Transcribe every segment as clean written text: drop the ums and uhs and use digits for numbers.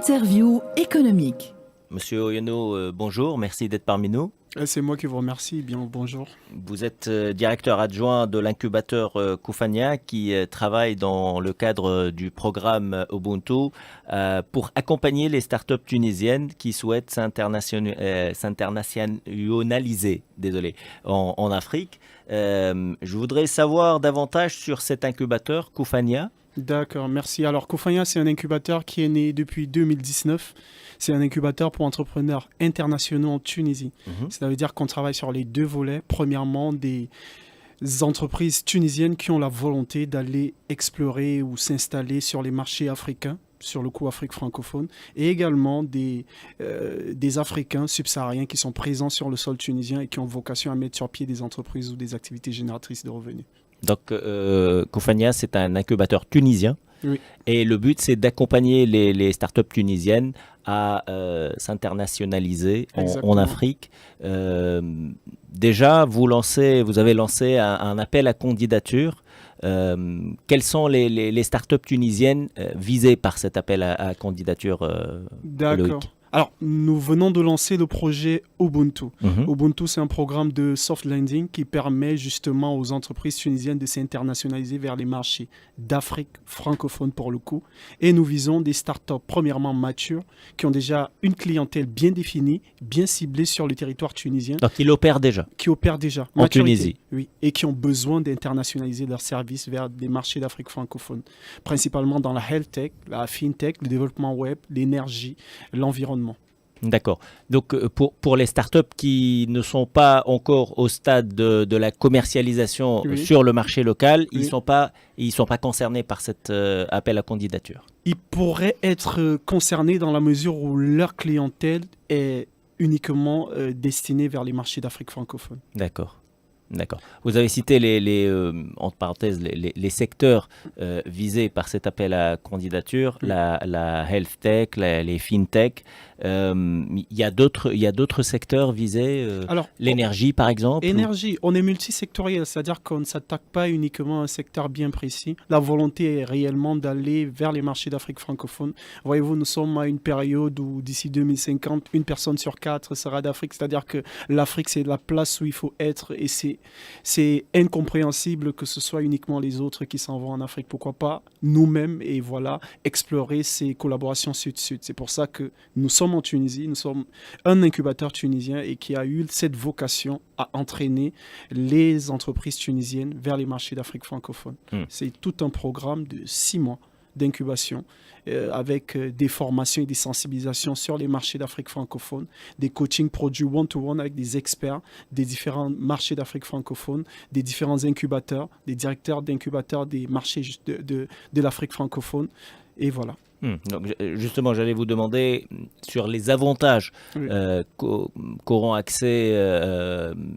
Interview économique. Monsieur Oyono, bonjour, merci d'être parmi nous. C'est moi qui vous remercie. Bien, bonjour. Vous êtes directeur adjoint de l'incubateur Koufania qui travaille dans le cadre du programme Ubuntu pour accompagner les startups tunisiennes qui souhaitent s'internationaliser en Afrique. Je voudrais savoir davantage sur cet incubateur Koufania. D'accord, merci. Alors, Koufania, c'est un incubateur qui est né depuis 2019. C'est un incubateur pour entrepreneurs internationaux en Tunisie. Ça veut dire qu'on travaille sur les deux volets. Premièrement, des entreprises tunisiennes qui ont la volonté d'aller explorer ou s'installer sur les marchés africains, sur le coup Afrique francophone, et également des Africains subsahariens qui sont présents sur le sol tunisien et qui ont vocation à mettre sur pied des entreprises ou des activités génératrices de revenus. Donc, Koufania, c'est un incubateur tunisien. Oui. Et le but, c'est d'accompagner les startups tunisiennes à s'internationaliser en Afrique. Déjà, vous avez lancé un appel à candidature. Quelles sont les startups tunisiennes visées par cet appel à candidature D'accord. Loïc? Alors, nous venons de lancer le projet Ubuntu. Ubuntu, c'est un programme de soft landing qui permet justement aux entreprises tunisiennes de s'internationaliser vers les marchés d'Afrique francophone pour le coup. Et nous visons des startups premièrement matures qui ont déjà une clientèle bien définie, bien ciblée sur le territoire tunisien. Donc, ils opèrent déjà. Qui opèrent déjà. En Tunisie. Oui, et qui ont besoin d'internationaliser leurs services vers des marchés d'Afrique francophone. Principalement dans la health tech, la fintech, le développement web, l'énergie, l'environnement. D'accord. Donc, pour les startups qui ne sont pas encore au stade de la commercialisation sur le marché local, ils sont pas concernés par cet appel à candidature. Ils pourraient être concernés dans la mesure où leur clientèle est uniquement destinée vers les marchés d'Afrique francophone. D'accord. D'accord. Vous avez cité entre parenthèses les secteurs visés par cet appel à candidature, la health tech, les fintech. Il y a d'autres secteurs visés, l'énergie par exemple. Énergie, on est multisectoriel, c'est-à-dire qu'on ne s'attaque pas uniquement à un secteur bien précis. La volonté est réellement d'aller vers les marchés d'Afrique francophone. Voyez-vous, nous sommes à une période où d'ici 2050, une personne sur 4 sera d'Afrique, c'est-à-dire que l'Afrique c'est la place où il faut être et c'est incompréhensible que ce soit uniquement les autres qui s'en vont en Afrique. Pourquoi pas nous-mêmes et voilà, explorer ces collaborations sud-sud. C'est pour ça que nous sommes en Tunisie, nous sommes un incubateur tunisien et qui a eu cette vocation à entraîner les entreprises tunisiennes vers les marchés d'Afrique francophone. C'est tout un programme de 6 mois d'incubation avec des formations et des sensibilisations sur les marchés d'Afrique francophone, des coachings produits one-to-one avec des experts des différents marchés d'Afrique francophone, des différents incubateurs, des directeurs d'incubateurs des marchés de l'Afrique francophone, et voilà. Donc, justement, j'allais vous demander sur les avantages qu'auront accès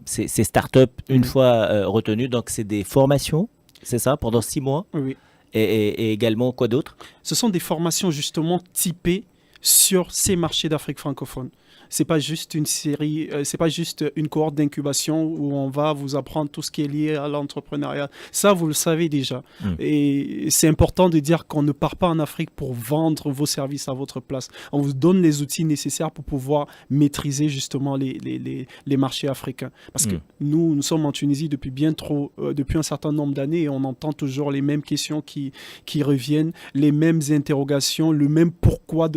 ces startups une fois retenues. Donc, c'est des formations, c'est ça, pendant 6 mois. Oui. Et également, quoi d'autre? Ce sont des formations justement typées sur ces marchés d'Afrique francophone. C'est pas juste une série, c'est pas juste une cohorte d'incubation où on va vous apprendre tout ce qui est lié à l'entrepreneuriat. Ça, vous le savez déjà. Et c'est important de dire qu'on ne part pas en Afrique pour vendre vos services à votre place. On vous donne les outils nécessaires pour pouvoir maîtriser justement les marchés africains. Parce que nous sommes en Tunisie depuis depuis un certain nombre d'années et on entend toujours les mêmes questions qui reviennent, les mêmes interrogations, le même pourquoi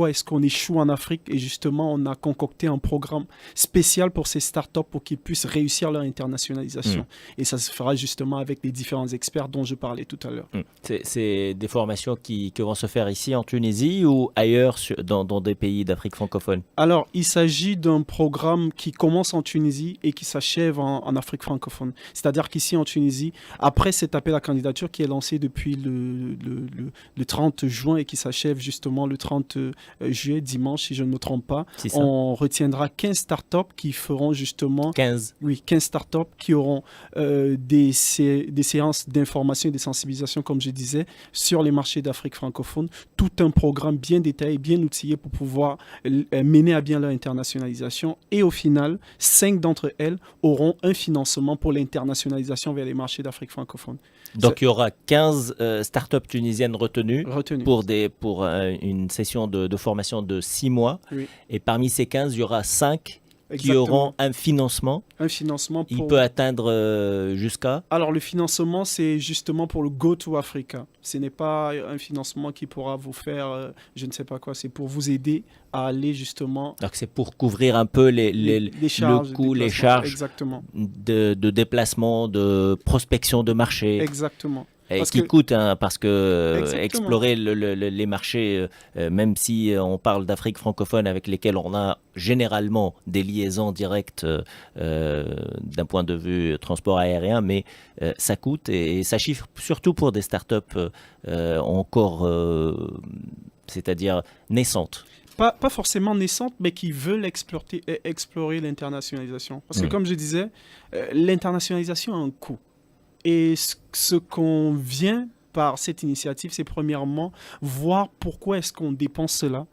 est-ce qu'on échoue en Afrique. Et justement, on a concocter un programme spécial pour ces startups pour qu'ils puissent réussir leur internationalisation. Et ça se fera justement avec les différents experts dont je parlais tout à l'heure. C'est des formations qui vont se faire ici en Tunisie ou ailleurs dans des pays d'Afrique francophone? Alors, il s'agit d'un programme qui commence en Tunisie et qui s'achève en Afrique francophone. C'est-à-dire qu'ici en Tunisie, après cet appel à candidature qui est lancé depuis le 30 juin et qui s'achève justement le 30 juillet, dimanche, si je ne me trompe pas, on retiendra 15 startups qui feront justement 15. Oui, 15 startups qui auront des séances d'information et de sensibilisation, comme je disais, sur les marchés d'Afrique francophone. Tout un programme bien détaillé, bien outillé pour pouvoir mener à bien leur internationalisation. Et au final, 5 d'entre elles auront un financement pour l'internationalisation vers les marchés d'Afrique francophone. Donc il y aura 15 startups tunisiennes retenues pour une session de formation de 6 mois. Oui. Et parmi ces 15, il y aura 5 qui Exactement. auront un financement. Un financement pour... Il peut atteindre jusqu'à... Alors, le financement, c'est justement pour le Go to Africa. Ce n'est pas un financement qui pourra vous faire, je ne sais pas quoi, c'est pour vous aider à aller justement... Donc, c'est pour couvrir un peu les charges, le coût, les charges exactement. de déplacement, de prospection de marché. Exactement. Et qui coûte, hein, parce que explorer les marchés, même si on parle d'Afrique francophone avec lesquels on a généralement des liaisons directes d'un point de vue transport aérien, mais ça coûte et ça chiffre surtout pour des startups encore, c'est-à-dire naissantes. Pas forcément naissantes, mais qui veulent explorer l'internationalisation. Parce que comme je disais, l'internationalisation a un coût. Et ce qu'on vient par cette initiative, c'est premièrement voir pourquoi est-ce qu'on dépense cela,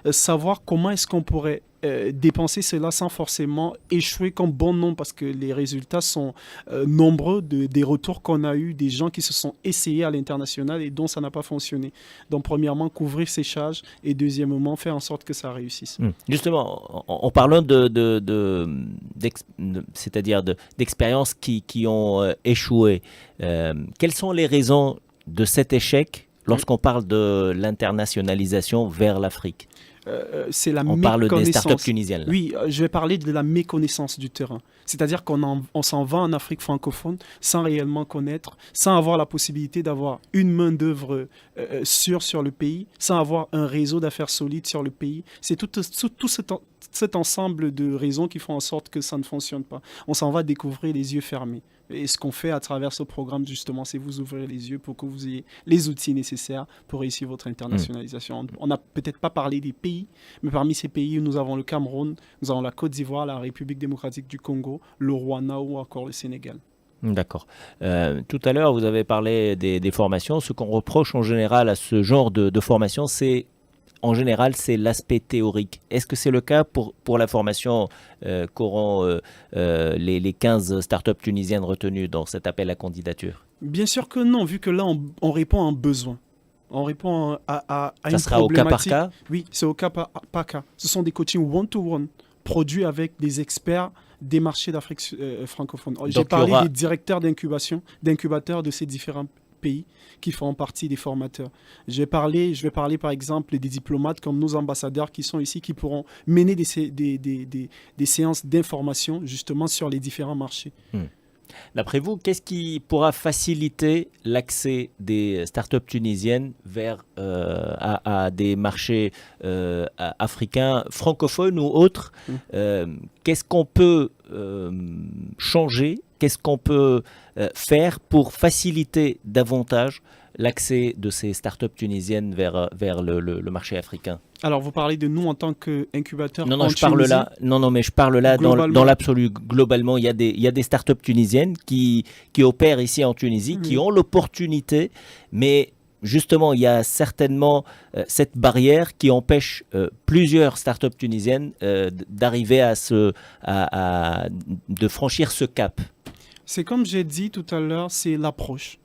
savoir comment est-ce qu'on pourrait dépenser cela sans forcément échouer comme bon nombre, parce que les résultats sont nombreux des retours qu'on a eu des gens qui se sont essayés à l'international et dont ça n'a pas fonctionné. Donc premièrement, couvrir ces charges et deuxièmement, faire en sorte que ça réussisse. Justement, en parlant c'est-à-dire d'expériences qui ont échoué, quelles sont les raisons de cet échec lorsqu'on parle de l'internationalisation vers l'Afrique? C'est la On parle des startups tunisiennes. Là. Oui, je vais parler de la méconnaissance du terrain. C'est-à-dire qu'on s'en va en Afrique francophone sans réellement connaître, sans avoir la possibilité d'avoir une main-d'œuvre sûre sur le pays, sans avoir un réseau d'affaires solide sur le pays. C'est tout cet ensemble de raisons qui font en sorte que ça ne fonctionne pas. On s'en va découvrir les yeux fermés. Et ce qu'on fait à travers ce programme, justement, c'est vous ouvrir les yeux pour que vous ayez les outils nécessaires pour réussir votre internationalisation. On n'a peut-être pas parlé des pays, mais parmi ces pays, nous avons le Cameroun, nous avons la Côte d'Ivoire, la République démocratique du Congo, le Rwanda ou encore le Sénégal. D'accord. Tout à l'heure, vous avez parlé des formations. Ce qu'on reproche en général à ce genre de formation, c'est l'aspect théorique. Est-ce que c'est le cas pour la formation qu'auront les 15 startups tunisiennes retenues dans cet appel à candidature? Bien sûr que non, vu que là, on répond à un besoin. On répond à une problématique. Ça sera au cas par cas? Oui, c'est au cas par cas. Ce sont des coachings one-to-one produits avec des experts des marchés d'Afrique francophone. J'ai parlé des directeurs d'incubateurs de ces différents pays qui font partie des formateurs. Je vais parler par exemple des diplomates comme nos ambassadeurs qui sont ici, qui pourront mener des séances d'information justement sur les différents marchés. D'après vous, qu'est-ce qui pourra faciliter l'accès des startups tunisiennes vers à des marchés africains, francophones ou autres? Qu'est-ce qu'on peut changer? Qu'est-ce qu'on peut faire pour faciliter davantage l'accès de ces startups tunisiennes vers le marché africain? Alors, vous parlez de nous en tant qu'incubateurs mais je parle là dans l'absolu. Globalement, il y a des startups tunisiennes qui opèrent ici en Tunisie, qui ont l'opportunité, mais justement, il y a certainement cette barrière qui empêche plusieurs startups tunisiennes d'arriver de franchir ce cap. C'est comme j'ai dit tout à l'heure, c'est l'approche.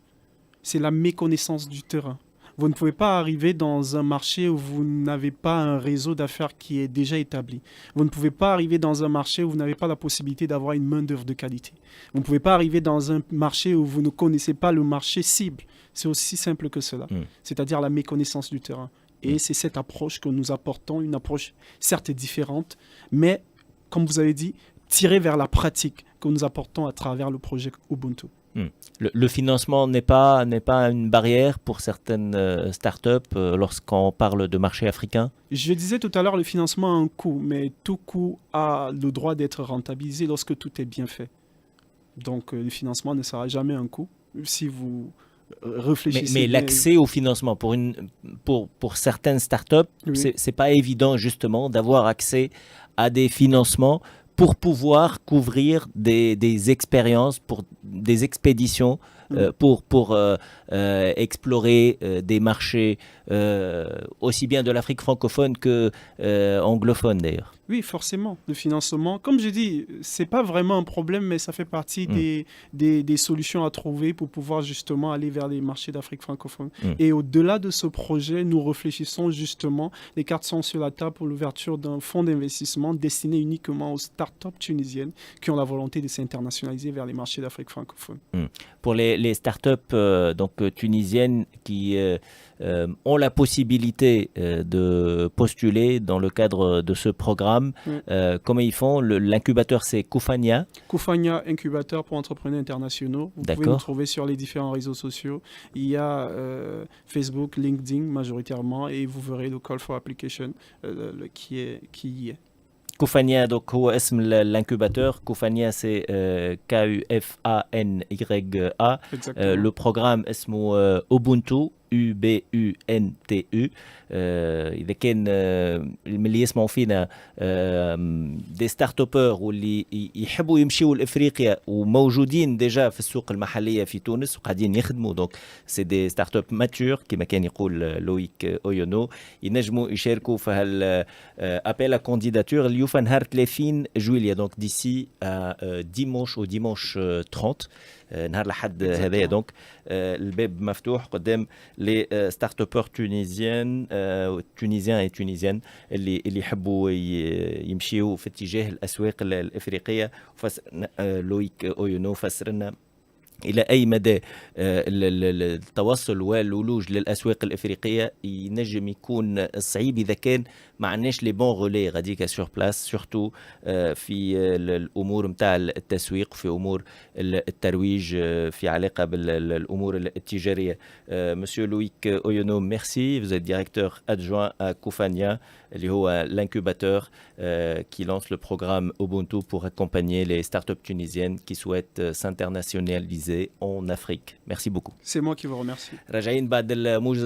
C'est la méconnaissance du terrain. Vous ne pouvez pas arriver dans un marché où vous n'avez pas un réseau d'affaires qui est déjà établi. Vous ne pouvez pas arriver dans un marché où vous n'avez pas la possibilité d'avoir une main-d'œuvre de qualité. Vous ne pouvez pas arriver dans un marché où vous ne connaissez pas le marché cible. C'est aussi simple que cela. C'est-à-dire la méconnaissance du terrain. Et c'est cette approche que nous apportons, une approche certes différente, mais comme vous avez dit, tirée vers la pratique que nous apportons à travers le projet Ubuntu. Le financement n'est pas une barrière pour certaines startups lorsqu'on parle de marché africain? Je disais tout à l'heure, le financement a un coût, mais tout coût a le droit d'être rentabilisé lorsque tout est bien fait. Donc le financement ne sera jamais un coût si vous réfléchissez. Mais l'accès au financement, pour pour certaines startups, Oui. c'est pas évident justement d'avoir accès à des financements pour pouvoir couvrir des expériences, pour des expéditions, pour explorer des marchés aussi bien de l'Afrique francophone que anglophone d'ailleurs. Oui, forcément, le financement. Comme je dis, c'est pas vraiment un problème, mais ça fait partie des solutions à trouver pour pouvoir justement aller vers les marchés d'Afrique francophone. Et au-delà de ce projet, nous réfléchissons justement, les cartes sont sur la table pour l'ouverture d'un fonds d'investissement destiné uniquement aux startups tunisiennes qui ont la volonté de s'internationaliser vers les marchés d'Afrique francophone. Pour les startups tunisiennes qui ont la possibilité de postuler dans le cadre de ce programme, comment ils font? L'incubateur, c'est Koufania. Koufania, incubateur pour entrepreneurs internationaux. Vous pouvez nous trouver sur les différents réseaux sociaux. Il y a Facebook, LinkedIn majoritairement, et vous verrez le call for application qui y est. Koufania, donc هو اسم l'incubateur. Koufania, c'est Kufanya. Le programme اسمه Ubuntu. UBUNTU. إذا كان من اللي يسمعوا فينا دي ستارت ابور واللي يحبوا يمشيوا لافريقيا وموجودين ديجا في السوق المحليه في تونس وقاعدين يخدموا دونك سي دي ستارت اب ماتور كما كان يقول لويك اويونو ينجموا يشاركوا في هال ابل كانديداتور اللي يوفى نهار 30 جويليا دونك ديسي ديمونش او ديمونش 30 نهار لحد هذايا دونك الباب مفتوح قدام لي ستارت ابور تونيزيان تونيزيان تونيزيان اللي يحبوا يمشيوا في اتجاه الاسواق الافريقيه. لويك اويونو فسر لنا إلى أي مدى التوصل والولوج للأسواق الإفريقية ينجم يكون صعيب إذا كان ما عندناش لي بون غولي غاديكا سور بلاس سورتو في الأمور متاع التسويق في أمور الترويج في علاقة بالأمور التجارية. Monsieur Loïc Oyono, merci. Vous êtes directeur adjoint à Koufania, اللي هو l'incubateur qui lance le programme Ubuntu pour accompagner les startups tunisiennes qui souhaitent s'internationaliser en Afrique. Merci beaucoup. C'est moi qui vous remercie. راجعين بعد الموجز